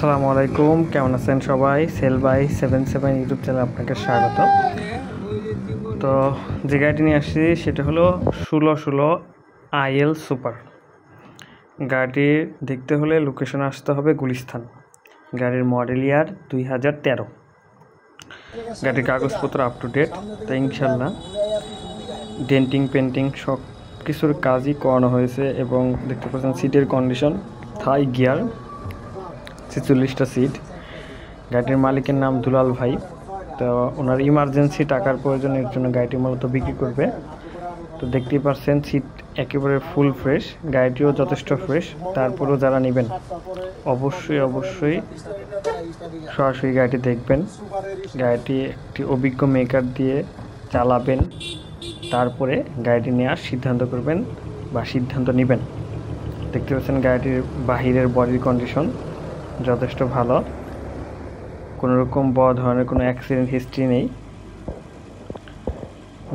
আসসালামু আলাইকুম, কেমন আছেন সবাই? সেল বাই 77 ইউটিউব চ্যানেলে আপনাকে স্বাগত। তো যে গাড়িটি নিয়ে আসছি সেটা হলো 1616 IL সুপার। গাড়িটি দেখতে হলে লোকেশনে আসতে হবে গুলিস্তান। গাড়ির মডেল ইয়ার 2013। গাড়ির কাগজপত্র আপ টু ডেট। তো ইনশাল্লাহ ডেন্টিং পেন্টিং সব কিছুর কাজই করানো হয়েছে এবং দেখতে পাচ্ছেন সিটের কন্ডিশন থাই গিয়ার, 46টা সিট। গাড়িটির মালিকের নাম দুলাল ভাই। তো ওনার ইমার্জেন্সি টাকার প্রয়োজনের জন্য গাড়িটি মূলত বিক্রি করবে। তো দেখতেই পাচ্ছেন সিট একেবারে ফুল ফ্রেশ, গাড়িটিও যথেষ্ট ফ্রেশ। তারপরেও যারা নেবেন অবশ্যই সরাসরি গাড়িটি দেখবেন। গাড়িটি একটি অভিজ্ঞ মেকার দিয়ে চালাবেন, তারপরে গাড়িটি নেওয়ার সিদ্ধান্ত করবেন বা সিদ্ধান্ত নেবেন। দেখতে পাচ্ছেন গাড়িটির বাহিরের বডির কন্ডিশন যথেষ্ট ভালো, কোনো রকম বড় ধরনের কোনো অ্যাক্সিডেন্ট হিস্ট্রি নেই।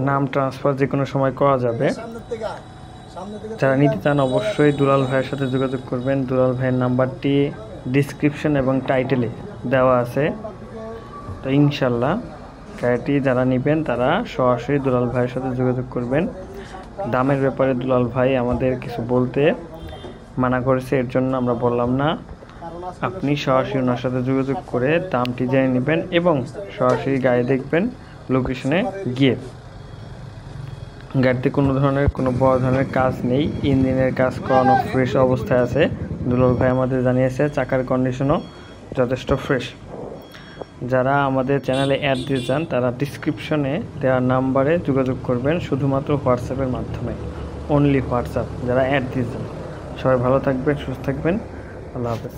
নাম ট্রান্সফার যে কোনো সময় করা যাবে। যারা নিতে চান অবশ্যই দুলাল ভাইয়ের সাথে যোগাযোগ করবেন। দুলাল ভাইয়ের নাম্বারটি ডিসক্রিপশন এবং টাইটেলে দেওয়া আছে। তো ইনশাল্লাহ গাড়িটি যারা নেবেন তারা সরাসরি দুলাল ভাইয়ের সাথে যোগাযোগ করবেন। দামের ব্যাপারে দুলাল ভাই আমাদের কিছু বলতে মানা করেছে, এর জন্য আমরা বললাম না। আপনি সরাসরি ওনার সাথে যোগাযোগ করে দামটি জেনে নেবেন এবং সরাসরি গাড়ি দেখবেন লোকেশনে গিয়ে। গাড়িতে কোনো বড় ধরনের কাজ নেই, ইঞ্জিনের কাজ করানো ফ্রেশ অবস্থায় আছে। দুলাল ভাই আমাদের জানিয়েছে চাকার কন্ডিশনও যথেষ্ট ফ্রেশ। যারা আমাদের চ্যানেলে অ্যাড দিতে চান তারা ডিসক্রিপশনে দেওয়া নাম্বারে যোগাযোগ করবেন, শুধুমাত্র হোয়াটসঅ্যাপের মাধ্যমে, অনলি হোয়াটসঅ্যাপ। যারা অ্যাড দিতে চান সবাই ভালো থাকবেন, সুস্থ থাকবেন, আল্লাহ হাফেজ।